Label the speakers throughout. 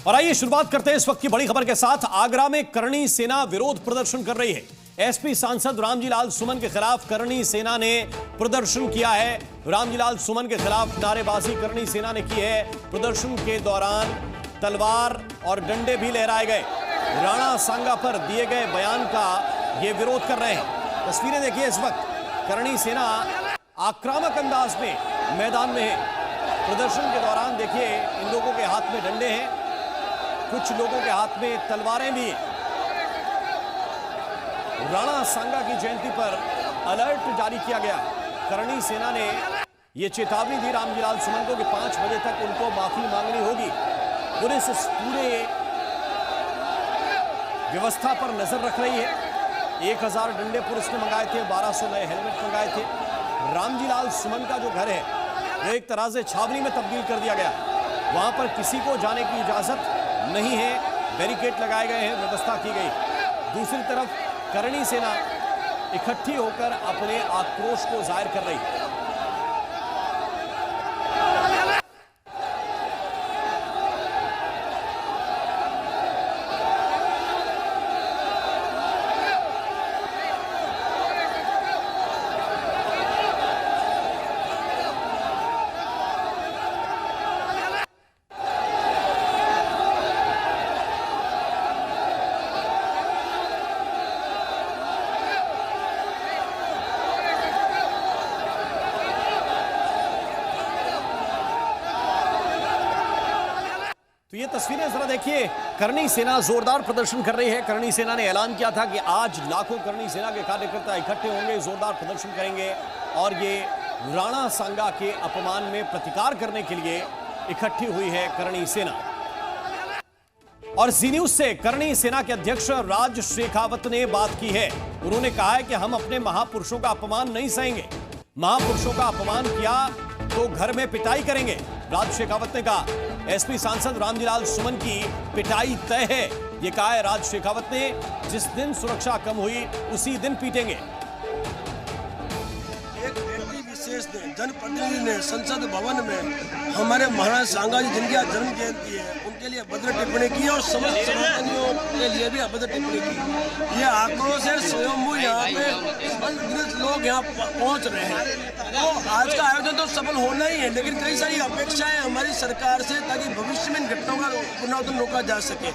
Speaker 1: और आइए शुरुआत करते हैं इस वक्त की बड़ी खबर के साथ। आगरा में करणी सेना विरोध प्रदर्शन कर रही है। एसपी सांसद रामजीलाल सुमन के खिलाफ करणी सेना ने प्रदर्शन किया है। रामजीलाल सुमन के खिलाफ नारेबाजी करणी सेना ने की है। प्रदर्शन के दौरान तलवार और डंडे भी लहराए गए। राणा सांगा पर दिए गए बयान का ये विरोध कर रहे हैं। तस्वीरें देखिए, इस वक्त करणी सेना आक्रामक अंदाज में मैदान में है। प्रदर्शन के दौरान देखिए इन लोगों के हाथ में डंडे हैं, कुछ लोगों के हाथ में तलवारें भी हैं। राणा सांगा की जयंती पर अलर्ट जारी किया गया। करणी सेना ने यह चेतावनी दी रामजीलाल सुमन को कि 5 बजे तक उनको माफी मांगनी होगी। पुलिस इस पूरे व्यवस्था पर नजर रख रही है। 1000 डंडे पुलिस ने मंगाए थे, 1200 नए हेलमेट मंगाए थे। रामजीलाल सुमन का जो घर है वो एक तरह से छावनी में तब्दील कर दिया गया। वहां पर किसी को जाने की इजाजत नहीं है। बैरिकेड लगाए गए हैं, व्यवस्था की गई। दूसरी तरफ करणी सेना इकट्ठी होकर अपने आक्रोश को जाहिर कर रही है। तो ये तस्वीरें जरा देखिए। करणी सेना जोरदार प्रदर्शन कर रही है। करणी सेना ने ऐलान किया था कि आज लाखों करणी सेना के कार्यकर्ता इकट्ठे होंगे, जोरदार प्रदर्शन करेंगे और ये राणा सांगा के अपमान में प्रतिकार करने के लिए इकट्ठी हुई है करणी सेना। और जी न्यूज से करणी सेना के अध्यक्ष राज शेखावत ने बात की है। उन्होंने कहा है कि हम अपने महापुरुषों का अपमान नहीं सहेंगे। महापुरुषों का अपमान किया तो घर में पिटाई करेंगे। राज शेखावत ने कहा एसपी सांसद रामजीलाल सुमन की पिटाई तय है। यह कहा है राज शेखावत ने, जिस दिन सुरक्षा कम हुई उसी दिन पीटेंगे।
Speaker 2: एक व्यक्ति विशेष ने, जनप्रतिनिधि ने संसद भवन में हमारे महाराज सांगा जी जिनकी आज जन्म जयंती है उनके लिए अभद्र टिप्पणी की और समस्त सनातनियों के लिए भी अभद्र टिप्पणी की। ये आक्रोश है स्वयंभू यहाँ पे अनगिनत लोग यहाँ पहुँच रहे हैं। तो आज का आयोजन तो सफल होना ही है, लेकिन कई सारी अपेक्षाएं हमारी सरकार से ताकि भविष्य में इन घटनाओं का पुनरावृत्ति रोका जा सके।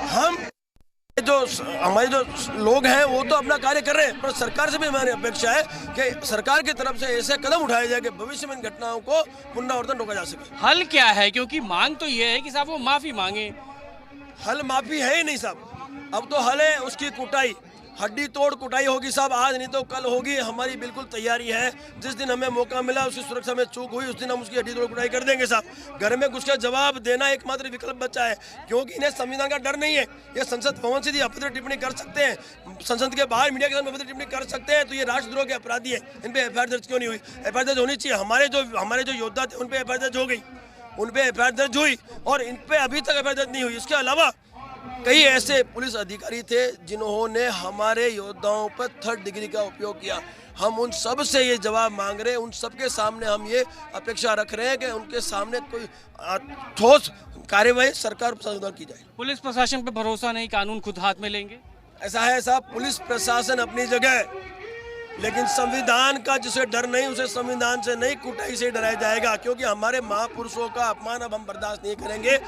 Speaker 2: हम जो हमारे जो लोग हैं वो तो अपना कार्य कर रहे हैं, पर सरकार से भी हमारी अपेक्षा है कि सरकार की तरफ से ऐसे कदम उठाए जाए कि भविष्य में इन घटनाओं को पुनरावृत्ति रोका जा सके।
Speaker 3: हल क्या है, क्योंकि मांग तो ये है कि साहब वो माफी मांगे।
Speaker 2: हल माफी है ही नहीं साहब, अब तो हल है उसकी कुटाई। हड्डी तोड़ कुटाई होगी साहब, आज नहीं तो कल होगी। हमारी बिल्कुल तैयारी है। जिस दिन हमें मौका मिला, उसकी सुरक्षा में चूक हुई, उस दिन हम उसकी हड्डी तोड़ कुटाई कर देंगे साहब। घर में घुस कर जवाब देना एकमात्र विकल्प बचा है, क्योंकि इन्हें संविधान का डर नहीं है। ये संसद भवन से अभद्र टिप्पणी कर सकते हैं, संसद के बाहर मीडिया के सामने अभद्र टिप्पणी कर सकते हैं। तो ये राष्ट्रद्रोह के अपराधी है। इन पे एफआईआर दर्ज क्यों नहीं हुई? एफआईआर दर्ज होनी चाहिए। हमारे जो योद्धा थे उन पे एफआईआर दर्ज हो गई, उन पे एफआईआर दर्ज हुई और इन पे अभी तक एफआईआर दर्ज नहीं हुई। इसके अलावा कई ऐसे पुलिस अधिकारी थे जिन्होंने हमारे योद्धाओं पर 3rd डिग्री का उपयोग किया। हम उन सब से ये जवाब मांग रहे हैं। उन सब के सामने हम ये अपेक्षा रख रहे हैं कि उनके सामने कोई ठोस कार्यवाही सरकार प्रशासन द्वारा की जाए।
Speaker 3: पुलिस प्रशासन पे भरोसा नहीं, कानून खुद हाथ में लेंगे।
Speaker 2: ऐसा है साहब, पुलिस प्रशासन अपनी जगह, लेकिन संविधान का जिसे डर नहीं उसे संविधान से नहीं कुटाई से डराया जाएगा, क्योंकि हमारे महापुरुषों का अपमान अब हम बर्दाश्त नहीं करेंगे।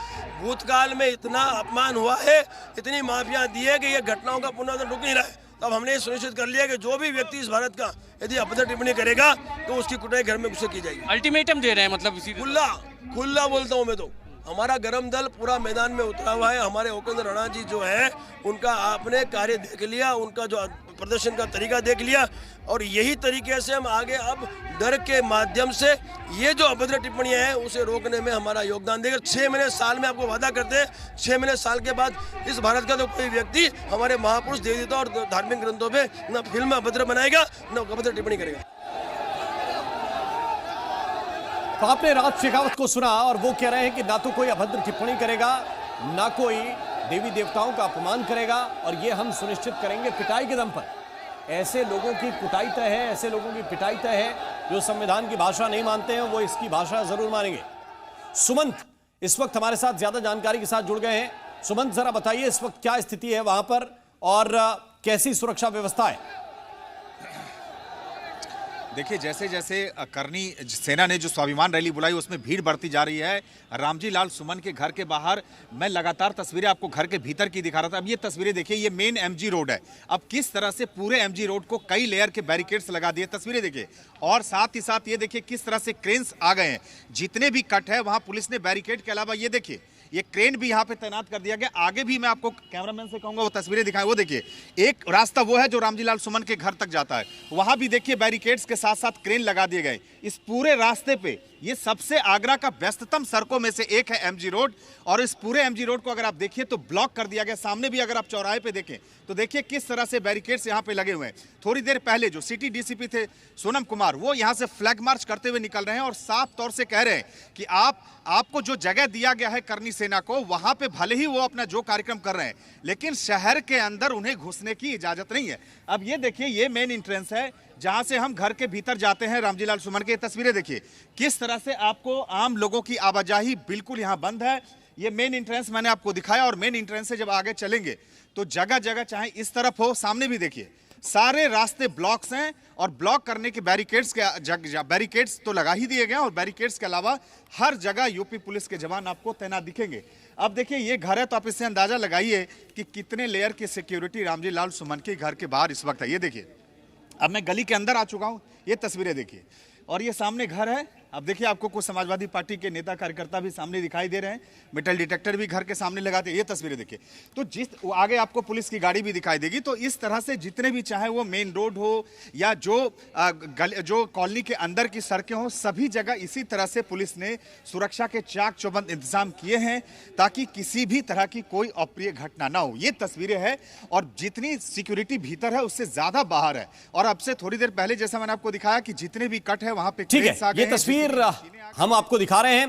Speaker 2: भूतकाल में इतना अपमान हुआ है, इतनी माफियां दी है कि ये घटनाओं का पुनरावृत्ति रुक नहीं रहा है। तब हमने सुनिश्चित कर लिया कि जो भी व्यक्ति इस भारत का यदि अभद्र टिप्पणी करेगा तो उसकी कुटाई घर में घुसे की जाएगी।
Speaker 3: अल्टीमेटम दे रहे हैं, मतलब इसी
Speaker 2: खुला बोलता हूँ मैं तो। हमारा गरम दल पूरा मैदान में उतरा हुआ है। हमारे उपेंद्र राणा जी जो है उनका आपने कार्य देख लिया, उनका जो प्रदर्शन का तरीका देख लिया, और यही तरीके से हम आगे अब डर के माध्यम से ये जो अभद्र टिप्पणियां हैं उसे रोकने में हमारा योगदान देगा। 6 महीने साल में आपको वादा करते हैं, 6 महीने साल के बाद इस भारत का तो कोई व्यक्ति हमारे महापुरुष देवी देवता और धार्मिक ग्रंथों पे न फिल्म अभद्र बनाएगा न अभद्र टिप्पणी करेगा।
Speaker 1: तो आपने राज शेखावत को सुना और वो कह रहे हैं कि ना तो कोई अभद्र टिप्पणी करेगा, ना कोई देवी देवताओं का अपमान करेगा, और ये हम सुनिश्चित करेंगे पिटाई के दम पर। ऐसे लोगों की कुटाई तय है, ऐसे लोगों की पिटाई तय है जो संविधान की भाषा नहीं मानते हैं, वो इसकी भाषा जरूर मानेंगे। सुमंत इस वक्त हमारे साथ ज्यादा जानकारी के साथ जुड़ गए हैं। सुमंत, जरा बताइए इस वक्त क्या स्थिति है वहां पर और कैसी सुरक्षा व्यवस्था है?
Speaker 4: देखिए, जैसे जैसे करनी सेना ने जो स्वाभिमान रैली बुलाई उसमें भीड़ बढ़ती जा रही है। रामजी लाल सुमन के घर के बाहर मैं लगातार तस्वीरें आपको घर के भीतर की दिखा रहा था। अब ये तस्वीरें देखिए, ये मेन एमजी रोड है। अब किस तरह से पूरे एमजी रोड को कई लेयर के बैरिकेड्स लगा दिए, तस्वीरें देखिए। और साथ ही साथ ये देखिए किस तरह से क्रेन्स आ गए हैं। जितने भी कट है वहां पुलिस ने बैरिकेड के अलावा ये देखिए ये क्रेन भी यहाँ पे तैनात कर दिया गया। आगे भी मैं आपको कैमरामैन से कहूंगा वो तस्वीरें दिखाएं। वो देखिए एक रास्ता वो है जो रामजी लाल सुमन के घर तक जाता है, वहां भी देखिए बैरिकेड्स के साथ साथ क्रेन लगा दिए गए। इस पूरे रास्ते पे ये सबसे आगरा का व्यस्ततम सड़कों में से एक है एमजी रोड, और इस पूरे एमजी रोड को अगर आप देखिए तो ब्लॉक कर दिया गया। सामने भी अगर आप चौराहे पे देखें तो देखिए किस तरह से बैरिकेड्स यहाँ पे लगे हुए हैं। थोड़ी देर पहले जो सिटी डीसीपी थे सोनम कुमार, वो यहाँ से फ्लैग मार्च करते हुए निकल रहे हैं और साफ तौर से कह रहे हैं कि आपको जो जगह दिया गया है करनी सेना को, वहां पे भले ही वो अपना जो कार्यक्रम कर रहे हैं, लेकिन शहर के अंदर उन्हें घुसने की इजाजत नहीं है। अब ये देखिए ये मेन एंट्रेंस है जहां से हम घर के भीतर जाते हैं रामजी लाल सुमन के। तस्वीरें देखिए किस तरह से आपको आम लोगों की आवाजाही बिल्कुल यहां बंद है। ये मेन एंट्रेंस मैंने आपको दिखाया, और मेन एंट्रेंस से जब आगे चलेंगे तो जगह जगह, चाहे इस तरफ हो, सामने भी देखिए सारे रास्ते ब्लॉक्स हैं। और ब्लॉक करने के बैरिकेड्स तो लगा ही दिए गए, और बैरिकेड्स के अलावा हर जगह यूपी पुलिस के जवान आपको तैनात दिखेंगे। अब देखिए ये घर है तो आप इससे अंदाजा लगाइए कि कितने लेयर की सिक्योरिटी रामजी लाल सुमन के घर के बाहर इस वक्त है। ये देखिए अब मैं गली के अंदर आ चुका हूं, ये तस्वीरें देखिए, और ये सामने घर है। अब देखिए आपको कुछ समाजवादी पार्टी के नेता कार्यकर्ता भी सामने दिखाई दे रहे हैं, मेटल डिटेक्टर भी घर के सामने लगाते हैं। ये तस्वीरें देखिए तो आगे आपको पुलिस की गाड़ी भी दिखाई देगी। तो इस तरह से जितने भी, चाहे वो मेन रोड हो या जो कॉलोनी के अंदर की सड़कें हो, सभी जगह इसी तरह से पुलिस ने सुरक्षा के चाक चौबंद इंतजाम किए हैं ताकि किसी भी तरह की कोई अप्रिय घटना ना हो। ये तस्वीरें हैं, और जितनी सिक्योरिटी भीतर है उससे ज्यादा बाहर है। और अब से थोड़ी देर पहले जैसा मैंने आपको दिखाया कि जितने भी कट है वहां पे
Speaker 1: ठीक है, ये तस्वीर हम आपको दिखा रहे हैं।